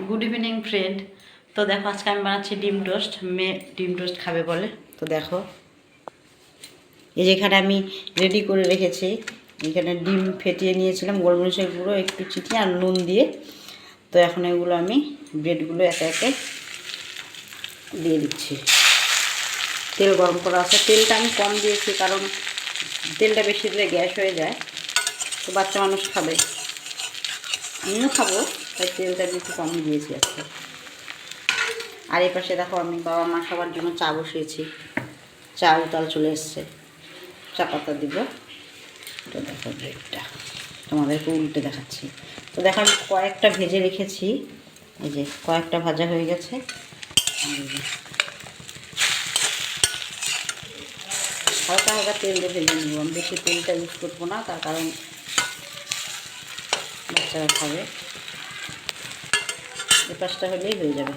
Good evening friend. তো দেখো আজকে আমি বানাচ্ছি ডিম টোস্ট। মেয়ে ডিম টোস্ট খাবে বলে। তো দেখো এই যেখানে আমি রেডি করে রেখেছি, এখানে ডিম ফেটিয়ে নিয়েছিলাম গোলমরিচের গুঁড়ো একটু চিনি আর নুন দিয়ে। তো এখন এগুলো আমি ব্রেডগুলো একে একে দিয়ে দিচ্ছি। তেল গরম করা আছে, তেলটা আমি কম দিয়েছি কারণ তেলটা বেশি দিলে গ্যাস হয়ে যায়। তো বাচ্চা মানুষ খাবে, আমিও খাবো, তাই তেলটা একটু কম দিয়েছি আজকে। আর এই পাশে দেখো আমি বাবা মা সবার জন্য চা বসিয়েছি, চা উতাল চলে এসছে, চা পাতা দিব। তো দেখো ব্রেডটা তোমাদেরকে উল্টে দেখাচ্ছি। তো দেখো আমি কয়েকটা ভেজে রেখেছি, এই যে কয়েকটা ভাজা হয়ে গেছে। হালকা হালকা তেল দিয়ে ভেজে নেব, আমি বেশি তেলটা ইউজ করবো না, তার কারণ বাচ্চারা খাবে। এই পাশটা হলেই হয়ে যাবে।